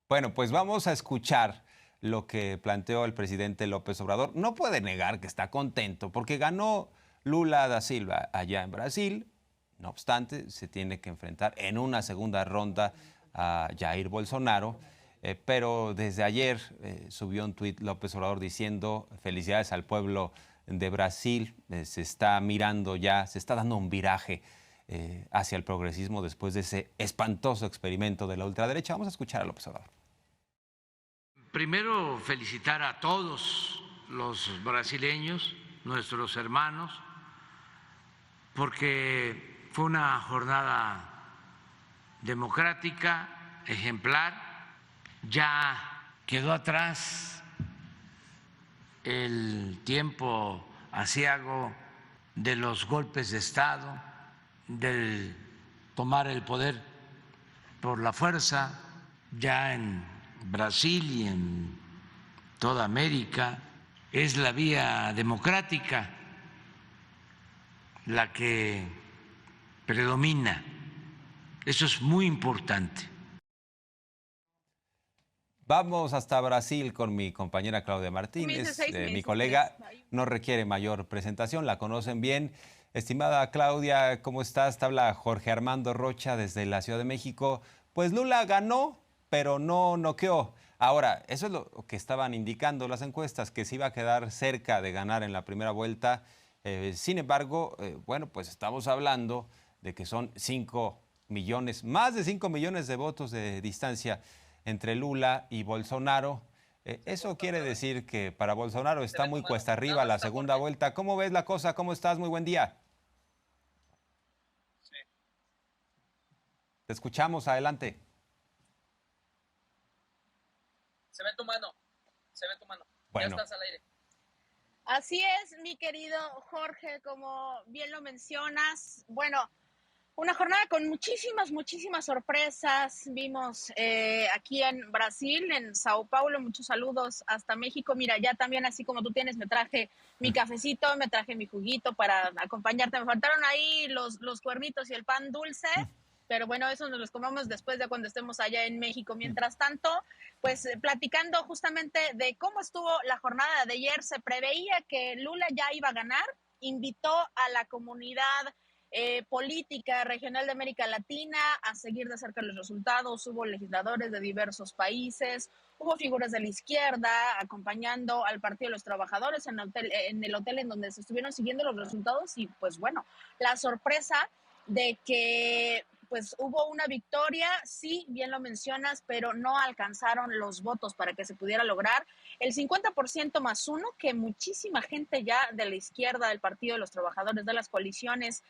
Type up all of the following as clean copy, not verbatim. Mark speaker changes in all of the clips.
Speaker 1: Bueno, pues vamos a escuchar lo que planteó el presidente López Obrador. No puede negar que está contento porque ganó Lula da Silva allá en Brasil. No obstante, se tiene que enfrentar en una segunda ronda a Jair Bolsonaro. Pero desde ayer subió un tuit López Obrador diciendo felicidades al pueblo de Brasil. Se está mirando ya, se está dando un viraje hacia el progresismo después de ese espantoso experimento de la ultraderecha. Vamos a escuchar a López Obrador.
Speaker 2: Primero, felicitar a todos los brasileños, nuestros hermanos, porque fue una jornada democrática, ejemplar. Ya quedó atrás el tiempo aciago de los golpes de Estado, del tomar el poder por la fuerza. Ya en Brasil y en toda América es la vía democrática la que predomina. Eso es muy importante.
Speaker 1: Vamos hasta Brasil con mi compañera Claudia Martínez. Mi colega no requiere mayor presentación, la conocen bien. Estimada Claudia, ¿cómo estás? Te habla Jorge Armando Rocha desde la Ciudad de México. Pues Lula ganó, pero no noqueó. Ahora, eso es lo que estaban indicando las encuestas, que se iba a quedar cerca de ganar en la primera vuelta. Sin embargo, bueno, pues estamos hablando de que son 5 millones, más de 5 millones de votos de distancia entre Lula y Bolsonaro. Eso quiere decir que para Bolsonaro está muy cuesta arriba la segunda vuelta. ¿Cómo ves la cosa? ¿Cómo estás? Muy buen día. Te escuchamos, adelante.
Speaker 3: Se ve tu mano, se ve tu mano.
Speaker 1: Bueno.
Speaker 3: Ya estás al aire.
Speaker 4: Así es, mi querido Jorge, como bien lo mencionas. Bueno, una jornada con muchísimas sorpresas. Vimos aquí en Brasil, en Sao Paulo, muchos saludos hasta México. Mira, ya también así como tú tienes, me traje mi cafecito, me traje mi juguito para acompañarte. Me faltaron ahí los cuernitos y el pan dulce, pero bueno, eso nos los comamos después de cuando estemos allá en México. Mientras tanto, pues platicando justamente de cómo estuvo la jornada de ayer, se preveía que Lula ya iba a ganar, invitó a la comunidad política regional de América Latina a seguir de cerca los resultados. Hubo legisladores de diversos países, hubo figuras de la izquierda acompañando al Partido de los Trabajadores en el hotel en donde se estuvieron siguiendo los resultados y pues bueno, la sorpresa de que pues hubo una victoria, sí, bien lo mencionas, pero no alcanzaron los votos para que se pudiera lograr el 50% más uno, que muchísima gente ya de la izquierda, del Partido de los Trabajadores, de las coaliciones,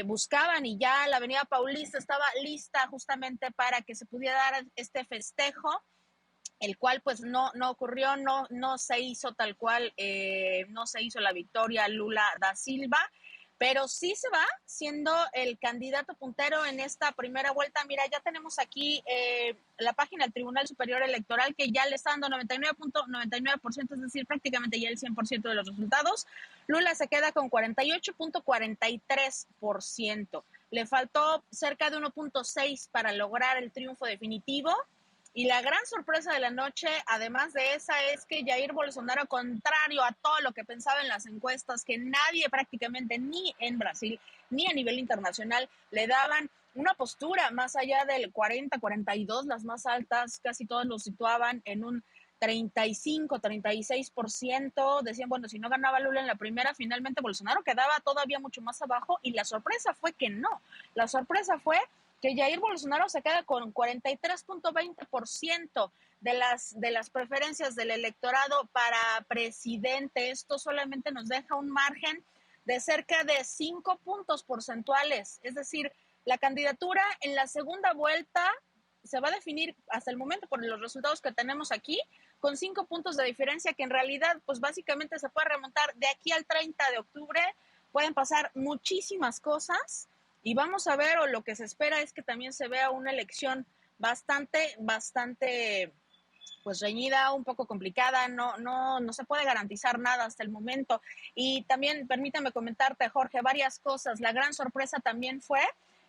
Speaker 4: buscaban, y ya la Avenida Paulista estaba lista justamente para que se pudiera dar este festejo, el cual pues no ocurrió, no se hizo tal cual, no se hizo la victoria Lula da Silva, pero sí se va siendo el candidato puntero en esta primera vuelta. Mira, ya tenemos aquí la página del Tribunal Superior Electoral que ya le está dando 99.99%, es decir, prácticamente ya el 100% de los resultados. Lula se queda con 48.43%. Le faltó cerca de 1.6 para lograr el triunfo definitivo. Y la gran sorpresa de la noche, además de esa, es que Jair Bolsonaro, contrario a todo lo que pensaba en las encuestas, que nadie prácticamente, ni en Brasil, ni a nivel internacional, le daban una postura más allá del 40, 42, las más altas, casi todos lo situaban en un 35, 36%. Decían, bueno, si no ganaba Lula en la primera, finalmente Bolsonaro quedaba todavía mucho más abajo, y la sorpresa fue que no. La sorpresa fue que Jair Bolsonaro se queda con 43.20% de las preferencias del electorado para presidente. Esto solamente nos deja un margen de cerca de 5 puntos porcentuales. Es decir, la candidatura en la segunda vuelta se va a definir hasta el momento por los resultados que tenemos aquí, con 5 puntos de diferencia, que en realidad pues básicamente se puede remontar de aquí al 30 de octubre. Pueden pasar muchísimas cosas. Y vamos a ver, o lo que se espera es que también se vea una elección bastante, pues reñida, un poco complicada. No se puede garantizar nada hasta el momento. Y también permítame comentarte, Jorge, varias cosas. La gran sorpresa también fue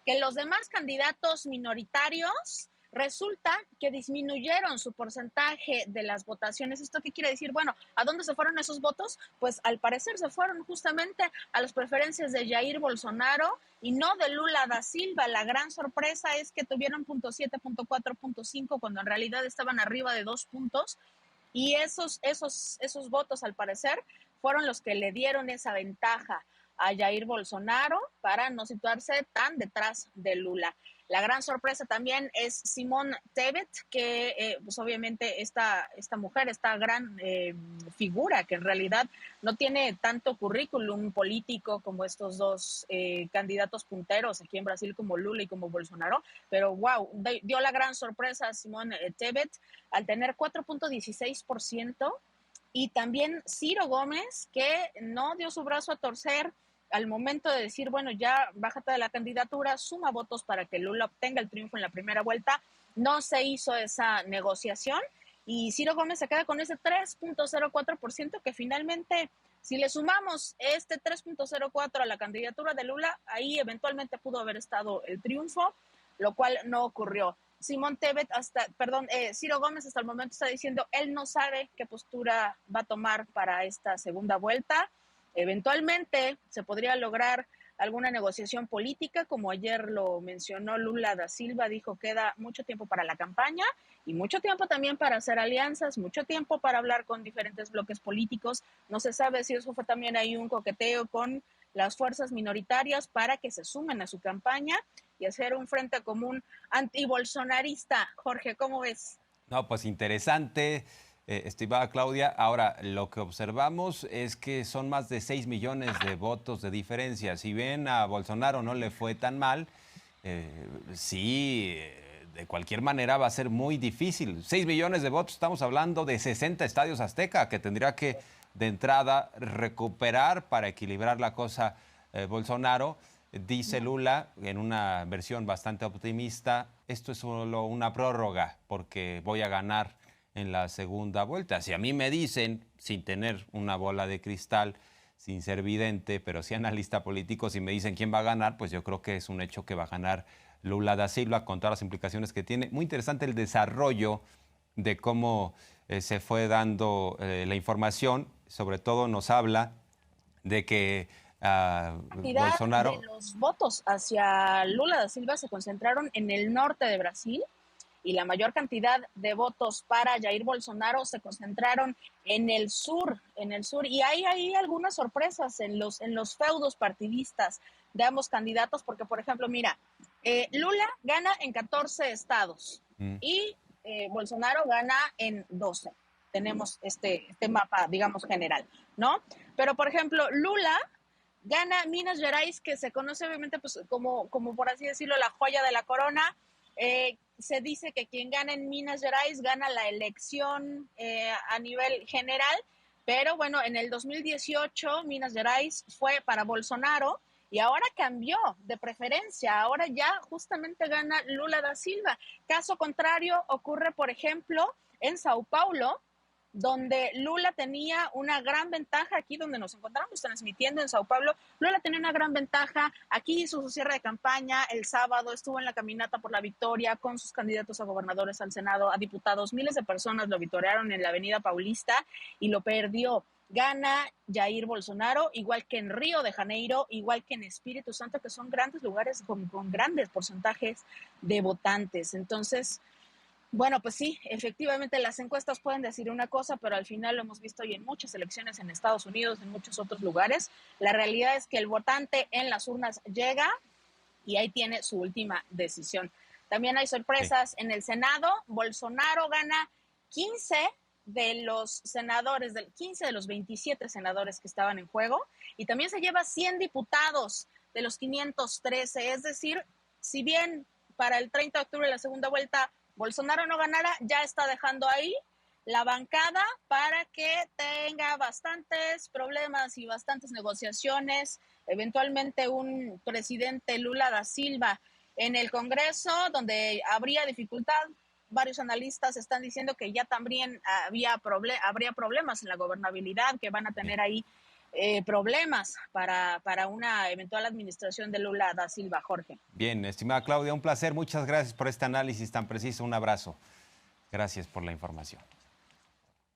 Speaker 4: que los demás candidatos minoritarios resulta que disminuyeron su porcentaje de las votaciones. ¿Esto qué quiere decir? Bueno, ¿a dónde se fueron esos votos? Pues al parecer se fueron justamente a las preferencias de Jair Bolsonaro y no de Lula da Silva. La gran sorpresa es que tuvieron 0.7, 0.4, 0.5 cuando en realidad estaban arriba de 2 puntos. Y esos votos, al parecer, fueron los que le dieron esa ventaja a Jair Bolsonaro para no situarse tan detrás de Lula. La gran sorpresa también es Simone Tebet, que pues obviamente esta mujer, esta gran figura que en realidad no tiene tanto currículum político como estos dos candidatos punteros aquí en Brasil como Lula y como Bolsonaro, pero wow, dio la gran sorpresa a Simone Tebet al tener 4.16%, y también Ciro Gómez, que no dio su brazo a torcer al momento de decir, bueno, ya bájate de la candidatura, suma votos para que Lula obtenga el triunfo en la primera vuelta. No se hizo esa negociación y Ciro Gómez se queda con ese 3.04% que finalmente, si le sumamos este 3.04 a la candidatura de Lula, ahí eventualmente pudo haber estado el triunfo, lo cual no ocurrió. Ciro Gómez hasta el momento está diciendo, él no sabe qué postura va a tomar para esta segunda vuelta. Eventualmente se podría lograr alguna negociación política, como ayer lo mencionó Lula da Silva, dijo queda mucho tiempo para la campaña y mucho tiempo también para hacer alianzas, mucho tiempo para hablar con diferentes bloques políticos. No se sabe si eso fue también ahí un coqueteo con las fuerzas minoritarias para que se sumen a su campaña y hacer un frente común antibolsonarista. Jorge, ¿cómo ves?
Speaker 1: No, pues interesante. Estimada Claudia, ahora lo que observamos es que son más de 6 millones de votos de diferencia. Si bien a Bolsonaro no le fue tan mal, de cualquier manera va a ser muy difícil. 6 millones de votos, estamos hablando de 60 estadios Azteca, que tendría que de entrada recuperar para equilibrar la cosa Bolsonaro. Dice Lula, en una versión bastante optimista, esto es solo una prórroga porque voy a ganar en la segunda vuelta. Si a mí me dicen, sin tener una bola de cristal, sin ser vidente, pero sí analista político, si me dicen quién va a ganar, pues yo creo que es un hecho que va a ganar Lula da Silva con todas las implicaciones que tiene. Muy interesante el desarrollo de cómo se fue dando la información. Sobre todo nos habla de que Bolsonaro...
Speaker 4: de los votos hacia Lula da Silva se concentraron en el norte de Brasil, y la mayor cantidad de votos para Jair Bolsonaro se concentraron en el sur, y hay ahí algunas sorpresas en los feudos partidistas de ambos candidatos, porque por ejemplo, mira, Lula gana en 14 estados y Bolsonaro gana en 12. Tenemos este mapa, digamos, general, ¿no? Pero por ejemplo, Lula gana Minas Gerais, que se conoce obviamente pues, como por así decirlo, la joya de la corona. Se dice que quien gana en Minas Gerais gana la elección a nivel general, pero bueno, en el 2018 Minas Gerais fue para Bolsonaro y ahora cambió de preferencia, ahora ya justamente gana Lula da Silva. Caso contrario ocurre, por ejemplo, en Sao Paulo, donde Lula tenía una gran ventaja, aquí donde nos encontramos transmitiendo en Sao Paulo. Lula tenía una gran ventaja, aquí hizo su cierre de campaña el sábado, estuvo en la caminata por la victoria con sus candidatos a gobernadores, al Senado, a diputados. Miles de personas lo vitorearon en la Avenida Paulista y lo perdió. Gana Jair Bolsonaro, igual que en Río de Janeiro, igual que en Espíritu Santo, que son grandes lugares con grandes porcentajes de votantes. Entonces, bueno, pues sí, efectivamente las encuestas pueden decir una cosa, pero al final lo hemos visto hoy en muchas elecciones en Estados Unidos, en muchos otros lugares. La realidad es que el votante en las urnas llega y ahí tiene su última decisión. También hay sorpresas en el Senado. Bolsonaro gana 15 de los senadores, 15 de los 27 senadores que estaban en juego, y también se lleva 100 diputados de los 513. Es decir, si bien para el 30 de octubre de la segunda vuelta Bolsonaro no ganara, ya está dejando ahí la bancada para que tenga bastantes problemas y bastantes negociaciones, eventualmente un presidente Lula da Silva en el Congreso, donde habría dificultad. Varios analistas están diciendo que ya también habría problemas en la gobernabilidad, que van a tener ahí problemas para una eventual administración de Lula da Silva, Jorge.
Speaker 1: Bien, estimada Claudia, un placer. Muchas gracias por este análisis tan preciso. Un abrazo. Gracias por la información.